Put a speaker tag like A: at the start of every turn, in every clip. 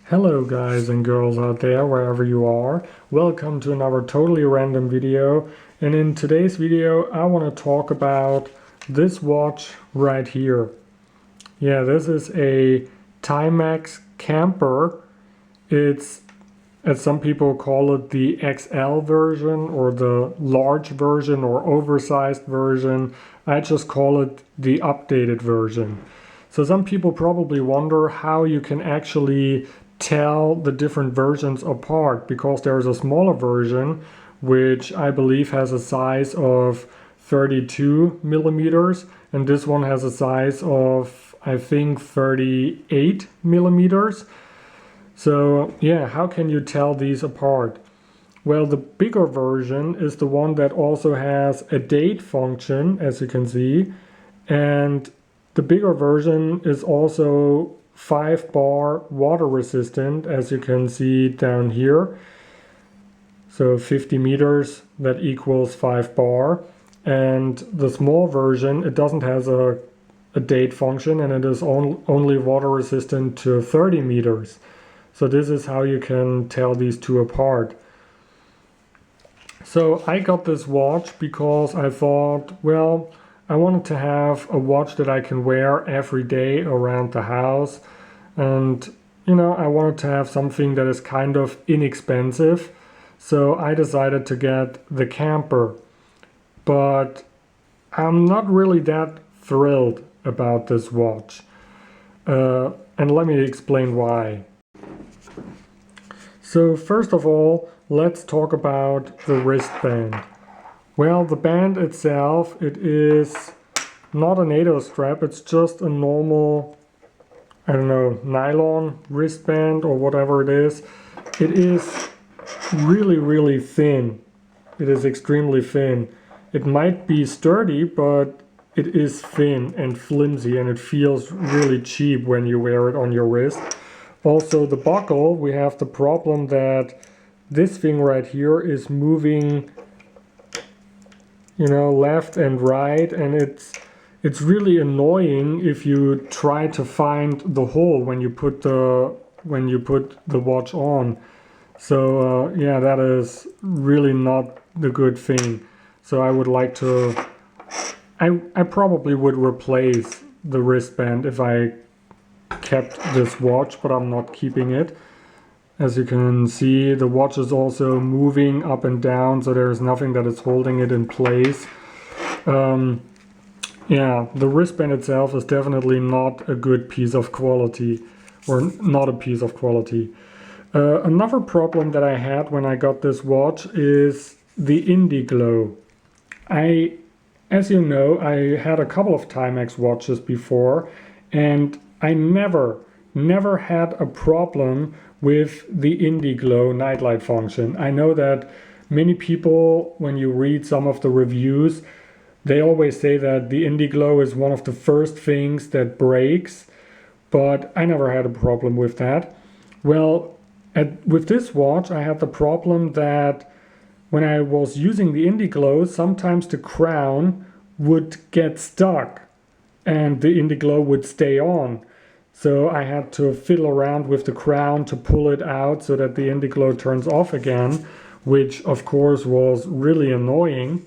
A: Hello guys and girls out there, wherever you are. Welcome to another totally random video. And in today's video I want to talk about this watch right here. Yeah, this is a Timex Camper. It's, as some people call it, the XL version or the large version or oversized version. I just call it the updated version. So some people probably wonder how you can actually tell the different versions apart, because there's a smaller version which I believe has a size of 32 millimeters, and this one has a size of I think 38 millimeters. So yeah, how can you tell these apart? Well, the bigger version is the one that also has a date function, as you can see, and the bigger version is also 5-bar water resistant, as you can see down here. So 50 meters, that equals 5 bar. And the small version, it doesn't have a date function, and it is only water resistant to 30 meters. So this is how you can tell these two apart. So I got this watch because I thought, well, I wanted to have a watch that I can wear every day around the house, and I wanted to have something that is kind of inexpensive, so I decided to get the Camper. But I'm not really that thrilled about this watch, and let me explain why. So first of all, let's talk about the wristband. Well, the band itself, it is not a NATO strap, it's just a normal, I don't know, nylon wristband or whatever it is. It is really, really thin. It is extremely thin. It might be sturdy, but it is thin and flimsy, and it feels really cheap when you wear it on your wrist. Also, the buckle, we have the problem that this thing right here is moving left and right, and it's really annoying if you try to find the hole when you put the watch on. So yeah, that is really not the good thing. So I would like to, I probably would replace the wristband if I kept this watch, but I'm not keeping it. As you can see, the watch is also moving up and down, so there's nothing that is holding it in place. Yeah, the wristband itself is definitely not a good piece of quality, or not a piece of quality. Another problem that I had when I got this watch is the Indiglo. As you know, I had a couple of Timex watches before, and I never had a problem with the Indiglo nightlight function. I know that many people, when you read some of the reviews, they always say that the Indiglo is one of the first things that breaks, but I never had a problem with that. Well, with this watch I had the problem that when I was using the Indiglo, sometimes the crown would get stuck and the Indiglo would stay on. So I had to fiddle around with the crown to pull it out so that the Indiglo turns off again, which of course was really annoying.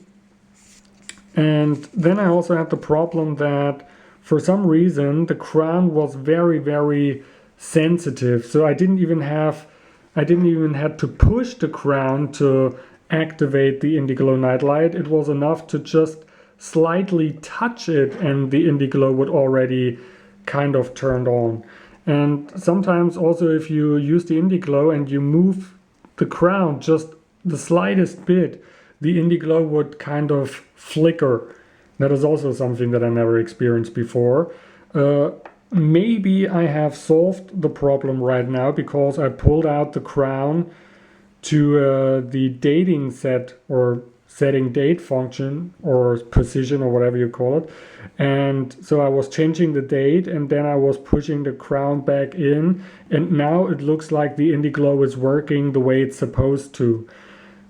A: And then I also had the problem that for some reason the crown was very, very sensitive. So I didn't even have to push the crown to activate the Indiglo nightlight. It was enough to just slightly touch it and the Indiglo would already kind of turned on. And sometimes also if you use the Indiglo and you move the crown just the slightest bit, the Indiglo would kind of flicker. That is also something that I never experienced before. Maybe I have solved the problem right now because I pulled out the crown to the dating set or setting date function or position or whatever you call it, and so I was changing the date and then I was pushing the crown back in, and now it looks like the Indiglo is working the way it's supposed to.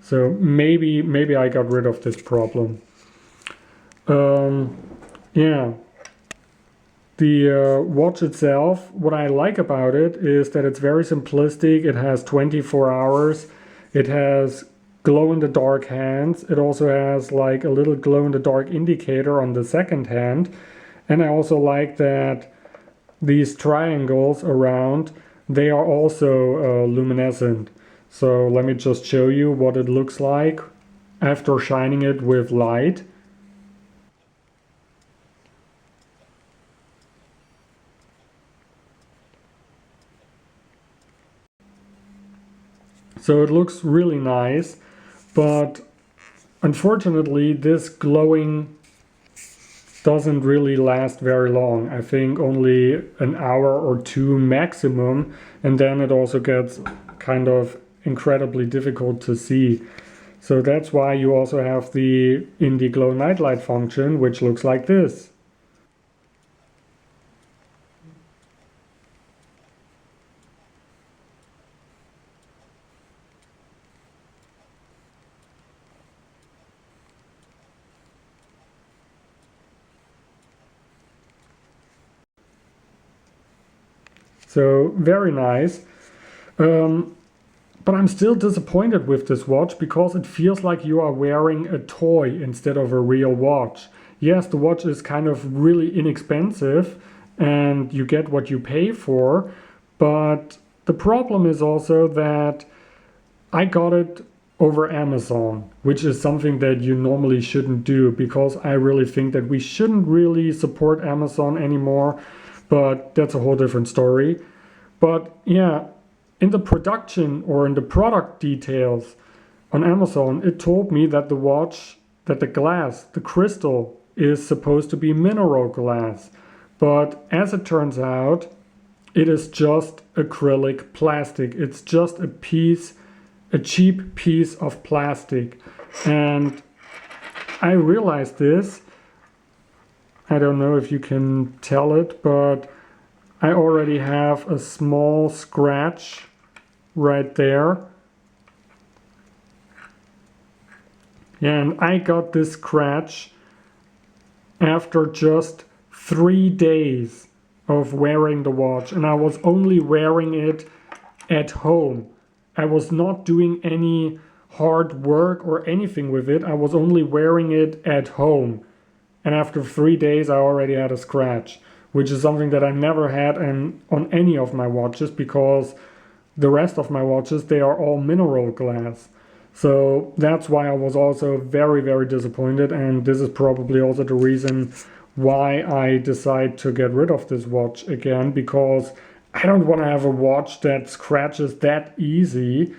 A: So maybe I got rid of this problem. Yeah, The watch itself, what I like about it is that it's very simplistic. It has 24 hours. It has glow-in-the-dark hands. It also has like a little glow-in-the-dark indicator on the second hand. And I also like that these triangles around, they are also luminescent. So let me just show you what it looks like after shining it with light. So it looks really nice, but unfortunately this glowing doesn't really last very long. I think only an hour or two maximum, and then it also gets kind of incredibly difficult to see. So that's why you also have the Indiglo Nightlight function, which looks like this. So very nice. But I'm still disappointed with this watch because it feels like you are wearing a toy instead of a real watch. Yes, the watch is kind of really inexpensive and you get what you pay for, but the problem is also that I got it over Amazon, which is something that you normally shouldn't do because I really think that we shouldn't really support Amazon anymore, but that's a whole different story. But yeah, in the production or in the product details on Amazon, it told me that the watch, that the glass, the crystal is supposed to be mineral glass. But as it turns out, it is just acrylic plastic. It's just a cheap piece of plastic. And I realized this. I don't know if you can tell it, but I already have a small scratch right there. And I got this scratch after just 3 days of wearing the watch, and I was only wearing it at home. I was not doing any hard work or anything with it. I was only wearing it at home. And after 3 days I already had a scratch, which is something that I never had on any of my watches because the rest of my watches, they are all mineral glass. So that's why I was also very, very disappointed, and this is probably also the reason why I decide to get rid of this watch again, because I don't want to have a watch that scratches that easy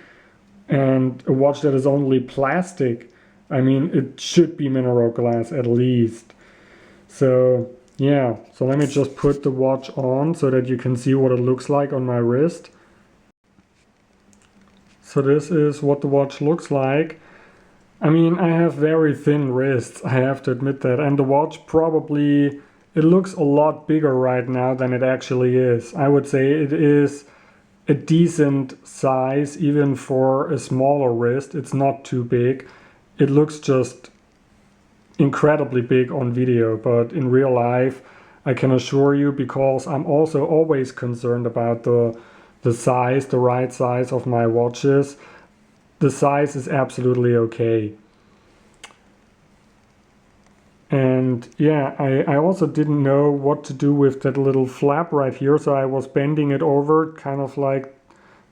A: and a watch that is only plastic. I mean, it should be mineral glass at least. So yeah, so let me just put the watch on so that you can see what it looks like on my wrist. So this is what the watch looks like. I mean, I have very thin wrists, I have to admit that, and the watch probably, it looks a lot bigger right now than it actually is. I would say it is a decent size even for a smaller wrist. It's not too big. It looks just incredibly big on video, but in real life I can assure you, because I'm also always concerned about the size, the right size of my watches, the size is absolutely okay. And yeah, I also didn't know what to do with that little flap right here, so I was bending it over kind of like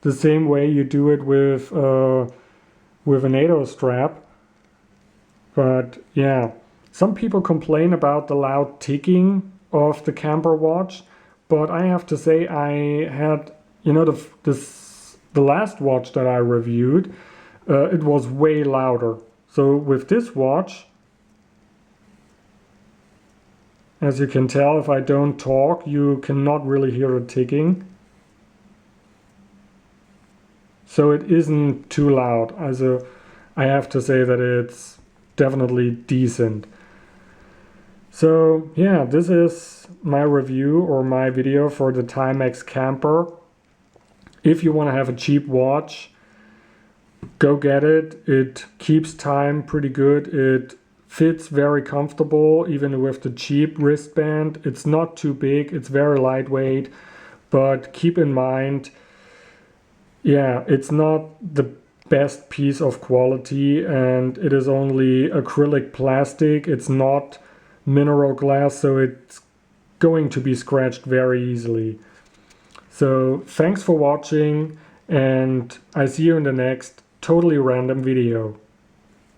A: the same way you do it with a NATO strap. But yeah, some people complain about the loud ticking of the camper watch, but I have to say I had, you know, the last watch that I reviewed, it was way louder. So with this watch, as you can tell, if I don't talk, you cannot really hear the ticking. So it isn't too loud. Also, I have to say that it's definitely decent. So yeah, this is my review or my video for the Timex Camper. If you want to have a cheap watch, go get it. It keeps time pretty good. It fits very comfortable even with the cheap wristband. It's not too big, it's very lightweight, but keep in mind, yeah, it's not the best piece of quality, and it is only acrylic plastic. It's not mineral glass, so it's going to be scratched very easily. So thanks for watching, and I see you in the next totally random video.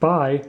A: Bye!